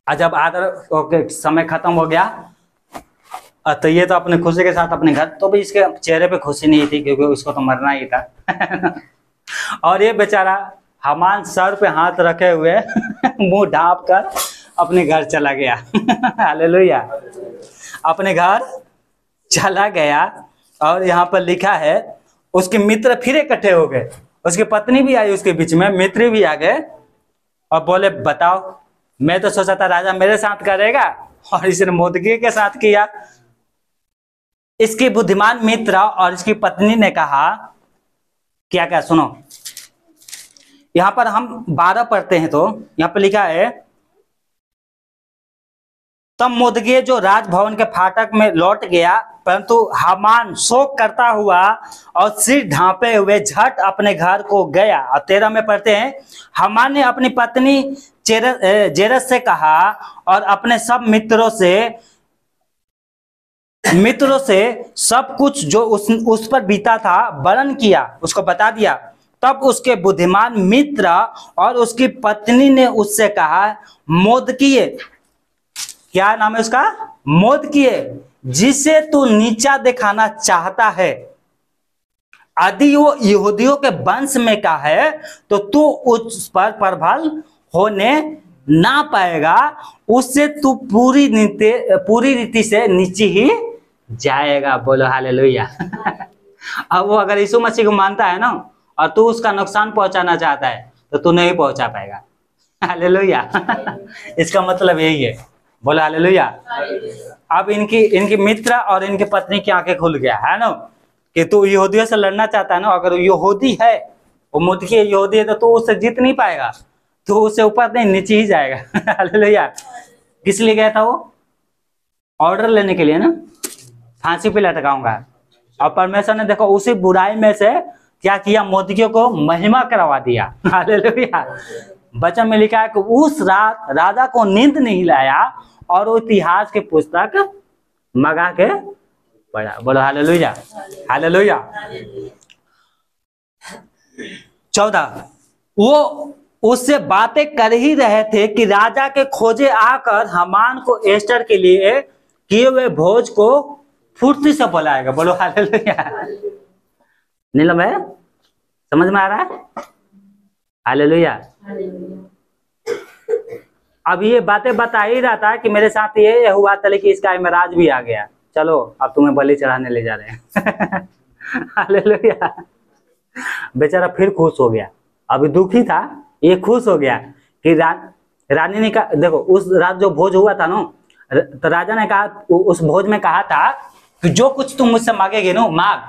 आज जब आदर ओके समय खत्म हो गया तो ये तो अपने खुशी के साथ अपने घर, तो भी इसके चेहरे पे खुशी नहीं थी क्योंकि उसको तो मरना ही था। और ये बेचारा हमान सर पे हाथ रखे हुए मुंह ढांप कर अपने घर चला गया। हालेलुया, अपने घर चला गया। और यहाँ पर लिखा है उसके मित्र फिर इकट्ठे हो गए, उसकी पत्नी भी आई उसके बीच में, मित्र भी आ गए और बोले बताओ, मैं तो सोचा था राजा मेरे साथ करेगा और इसने मोदगी के साथ किया। इसके बुद्धिमान मित्र और इसकी पत्नी ने कहा क्या क्या, सुनो यहां पर हम 12 पढ़ते हैं तो यहां पर लिखा है तब मोदगी जो राजभवन के फाटक में लौट गया, परंतु हामान शोक करता हुआ और सिर ढांपे हुए झट अपने घर को गया। और 13 में पढ़ते हैं हामान ने अपनी पत्नी जेरस से कहा और अपने सब मित्रों से सब कुछ जो उस पर बीता था वर्णन किया, उसको बता दिया। तब उसके बुद्धिमान मित्र और उसकी पत्नी ने उससे कहा मोदकीय, क्या नाम है उसका, मोदकीय, जिसे तू नीचा दिखाना चाहता है, यदि वो यहूदियों के वंश में का है तो तू उस पर प्रबल होने ना पाएगा, उससे तू पूरी रीति से नीचे ही जाएगा। बोलो हालेलुया। अब वो अगर यीशु मसीह को मानता है ना और तू उसका नुकसान पहुंचाना चाहता है तो तू नहीं पहुंचा पाएगा। हालेलुया। इसका मतलब यही है। बोलो हालेलुया। अब इनकी मित्र और इनकी पत्नी की आंखें खुल गया है ना कि तू यहूदियों से लड़ना चाहता है ना, अगर यहूदी है, वो मुदकी यहूदी है, तो तू उससे जीत नहीं पाएगा, तू उससे ऊपर नहीं नीचे ही जाएगा। हालेलुया। किस लिए गया था वो? ऑर्डर लेने के लिए ना, फांसी पे लटकाऊंगा। और परमेश्वर ने देखो उसी बुराई में से क्या किया, मोदकियों को महिमा करवा दिया। हालेलुया। वचन में लिखा है कि उस रात राजा को नींद नहीं लाया और वो इतिहास की पुस्तक मंगा के पढ़ा। बोलो हालेलुया। हालेलुया। 14 वो उससे बातें कर ही रहे थे कि राजा के खोजे आकर हामान को एस्टर के लिए किए हुए भोज को फुर्ती से बुलाएगा। बोलो हालेलुया। नीलम है, समझ में आ रहा है? हालेलुया। अब ये बातें बता ही रहा था कि मेरे साथ ये हुआ था, लेकिन इसका इमराज भी आ गया, चलो अब तुम्हें बलि चढ़ाने ले जा रहे हैं। हालेलुया। बेचारा फिर खुश हो गया, अभी दुखी था, ये खुश हो गया कि रानी ने कहा, देखो उस रात जो भोज हुआ था ना, तो राजा ने कहा, उस भोज में कहा था कि जो कुछ तुम मुझसे मांगेगे ना मांग,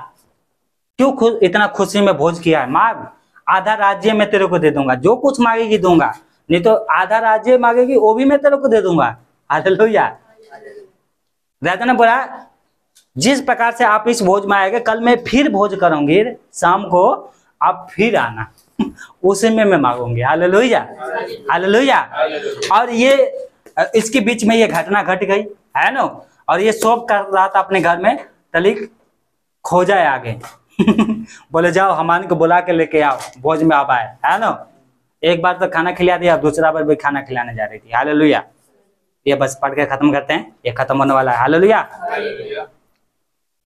क्यों इतना खुशी में भोज किया है, मांग, आधा राज्य मैं तेरे को दे दूंगा, जो कुछ मांगेगी दूंगा, नहीं तो आधा राज्य मांगेगी वो भी मैं तेरे को दे दूंगा। हालेलुया। राजा ने बोला जिस प्रकार से आप इस भोज में आएंगे, कल मैं फिर भोज करूंगी, शाम को आप फिर आना, उसी में मैं मांगूंगी। हालेलुया। हालेलुया। और ये इसके बीच में ये घटना घट गई है ना, और ये शोक कर रहा था अपने घर में, तलिक खोजा है आगे। बोले जाओ हामान को बुला के लेके आओ, भोज में आप आए, है ना। एक बार तो खाना खिला दिया, दूसरा बार भी खाना खिलाने जा रही थी। हालेलुया। ये बस पढ़ के खत्म करते हैं, ये खत्म होने वाला है। हालेलुया।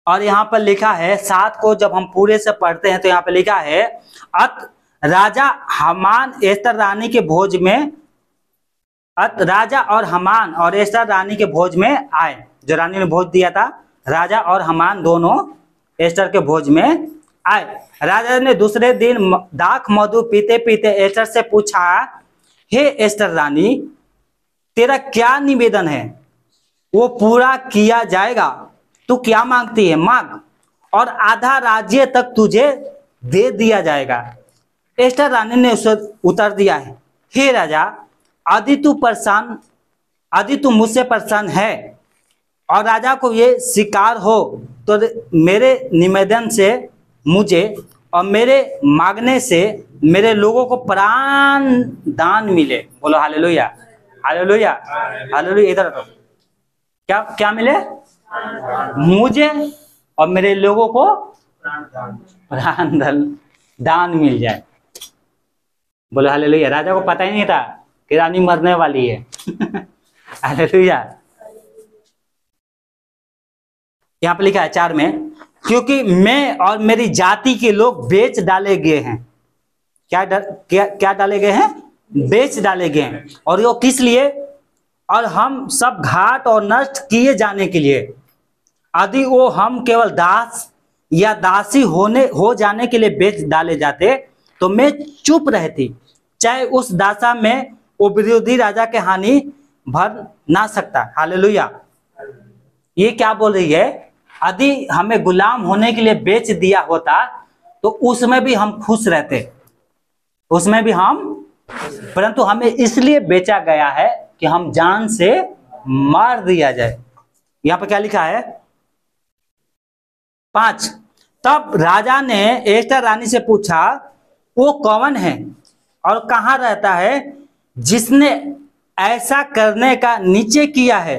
और यहाँ पर लिखा है 7 को जब हम पूरे से पढ़ते हैं तो यहाँ पर लिखा है राजा हामान एस्तर रानी के भोज में, राजा और हामान और एस्तर रानी के भोज में आए। जो रानी ने भोज दिया था, राजा और हामान दोनों एस्टर के भोज में आए। राजा ने दूसरे दिन दाख मधु पीते पीते एस्टर से पूछा, हे एस्टर रानी, तेरा क्या निवेदन है, वो पूरा किया जाएगा। तू क्या मांगती है मांग, और आधा राज्य तक तुझे दे दिया जाएगा। एस्टर रानी ने उसे उत्तर दिया है, हे राजा, यदि तू मुझसे प्रसन्न है और राजा को ये स्वीकार हो तो मेरे निवेदन से मुझे और मेरे मांगने से मेरे लोगों को प्राण दान मिले। बोलो हालेलुया। हालेलुया। हालेलुया। इधर क्या क्या मिले, मुझे और मेरे लोगों को प्राण दान मिल जाए। बोलो हालेलुया। राजा को पता ही नहीं था कि रानी मरने वाली है। हालेलुया। यहाँ पे लिखा है 4 में, क्योंकि मैं और मेरी जाति के लोग बेच डाले गए हैं। क्या डाले गए हैं? बेच डाले गए हैं। और वो किस लिए? और हम सब घाट और नष्ट किए जाने के लिए। यदि वो हम केवल दास या दासी हो जाने के लिए बेच डाले जाते तो मैं चुप रहती, चाहे उस दासा में वो विरोधी राजा के हानि भर ना सकता। हालेलुया। ये क्या बोल रही है? यदि हमें गुलाम होने के लिए बेच दिया होता तो उसमें भी हम खुश रहते, उसमें भी हम, परंतु हमें इसलिए बेचा गया है कि हम जान से मार दिया जाए। यहां पर क्या लिखा है? 5, तब राजा ने एस्टर रानी से पूछा, वो कौन है और कहां रहता है जिसने ऐसा करने का निश्चय किया है?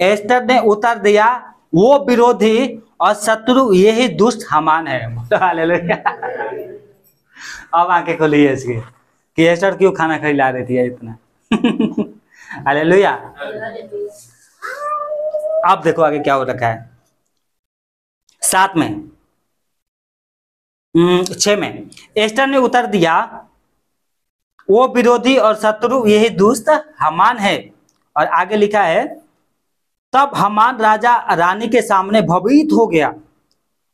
एस्टर ने उत्तर दिया, वो विरोधी और शत्रु यही दुष्ट हामान है। हालेलुया। अब आंखें खोलिए इसकी कि एस्टर क्यों खाना खिला रही थी इतना। हालेलुया। अब देखो आगे क्या हो रखा है। 7 में 6 में एस्टर ने उत्तर दिया, वो विरोधी और शत्रु यही दुष्ट हामान है। और आगे लिखा है, तब हामान राजा रानी के सामने भयभीत हो गया।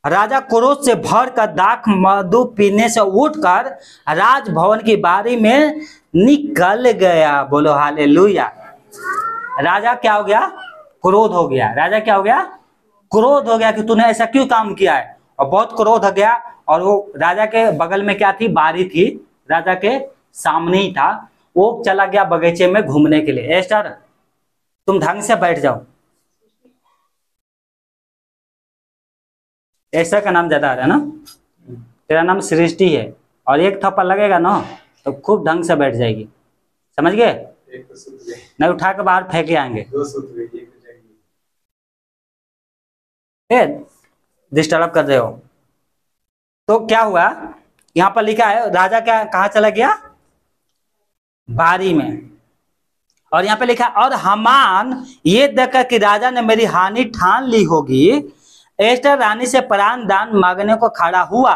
राजा क्रोध से भरकर दाख मधु पीने से उठकर राजभवन की बारी में निकल गया। बोलो हालेलुया। राजा क्या हो गया? क्रोध हो गया। राजा क्या हो गया? क्रोध हो गया कि तूने ऐसा क्यों काम किया है, और बहुत क्रोध हो गया। और वो राजा के बगल में क्या थी? बारी थी, राजा के सामने ही था। वो चला गया बगीचे में घूमने के लिए। एस्टर तुम ढंग से बैठ जाओ। एस्टर का नाम ज्यादा आ रहा है ना? तेरा नाम सृष्टि है, और एक थप्पड़ लगेगा ना तो खूब ढंग से बैठ जाएगी। समझ गए? नहीं उठा के बाहर फेंके आएंगे। डिस्टर्ब कर रहे हो। तो क्या हुआ? यहां पर लिखा है राजा क्या कहां चला गया? बारी में। और यहाँ पे लिखा, और हामान ये देखकर कि राजा ने मेरी हानि ठान ली होगी, एस्टर रानी से प्राण दान मांगने को खड़ा हुआ।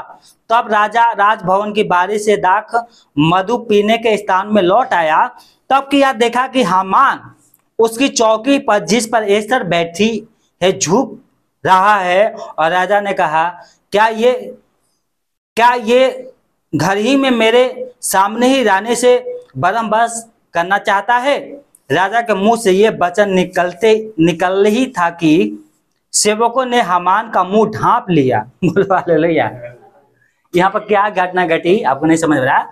तब राजा राजभवन की बारी से दाख मधु पीने के स्थान में लौट आया। तब किया देखा कि हामान उसकी चौकी पर जिस पर एस्टर बैठी है झुक रहा है। और राजा ने कहा, क्या ये घर ही में मेरे सामने ही रानी से बरमबस करना चाहता है? राजा के मुंह से ये वचन निकल ही था कि सेवकों ने हामान का मुंह ढांप लिया। बोलो हालेलुया। यहाँ पर क्या घटना घटी आपको नहीं समझ रहा?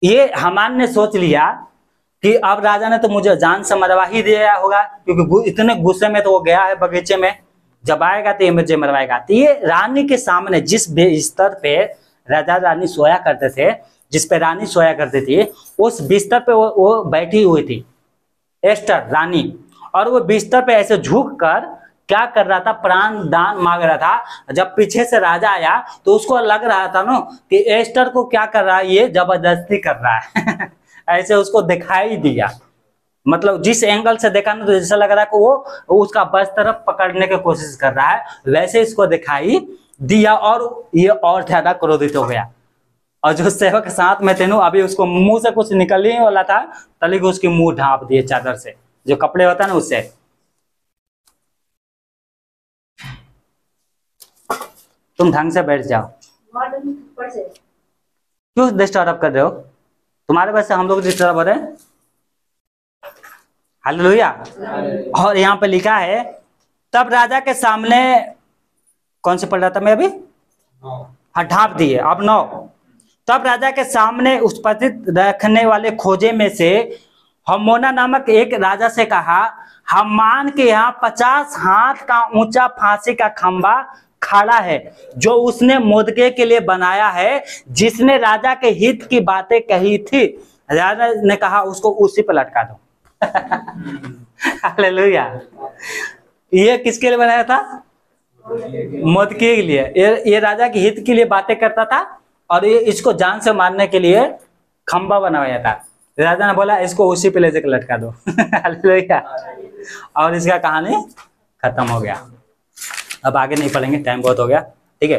ये हामान ने सोच लिया कि अब राजा ने तो मुझे जान से मरवा ही दिया होगा, क्योंकि इतने गुस्से में तो वो गया है बगीचे में, जब आएगा तो ये मुझे मरवाएगा। तो ये रानी के सामने जिस बिस्तर पे राजा रानी सोया करते थे, जिस पे रानी सोया करती थी, उस बिस्तर पे वो बैठी हुई थी एस्टर रानी। और वो बिस्तर पे ऐसे झुक कर क्या कर रहा था? प्राण दान मांग रहा था। जब पीछे से राजा आया तो उसको लग रहा था ना कि एस्टर को क्या कर रहा है, ये जबरदस्ती कर रहा है। ऐसे उसको दिखाई दिया, मतलब जिस एंगल से देखा ना तो जैसा लग रहा है कि वो उसका बस तरफ पकड़ने की कोशिश कर रहा है, वैसे इसको दिखाई दिया। और ये और ज्यादा क्रोधित हो गया। और जो सेवक साथ में थे ना, अभी उसको मुंह से कुछ निकल ही वाला था, तली को उसकी मुंह ढांप दिए चादर से, जो कपड़े होता है ना उससे। तुम ढंग से बैठ जाओ। क्यों डिस्टर्ब कर रहे हो? तुम्हारे वजह से हम लोग डिस्टर्ब हो रहे हैं। हालेलुया। और यहाँ पे लिखा है, तब राजा के सामने, कौन से पढ़ रहा था मैं अभी? हाँ, ढांप दिए। अब 9, तब राजा के सामने उस उपस्थित रखने वाले खोजे में से हमोना नामक एक राजा से कहा, हामान के यहाँ 50 हाथ का ऊंचा फांसी का खंबा खड़ा है, जो उसने मोदके के लिए बनाया है, जिसने राजा के हित की बातें कही थी। राजा ने कहा, उसको उसी पर लटका दो। हालेलुया। ये किसके लिए बनाया था? मोदके के लिए। ये राजा के हित के लिए बातें करता था, और ये इसको जान से मारने के लिए खंबा बनाया था। राजा ने बोला इसको उसी पे ले जाकर लटका दो। हालेलुया। और इसका कहानी खत्म हो गया। अब आगे नहीं पढ़ेंगे, टाइम बहुत हो गया।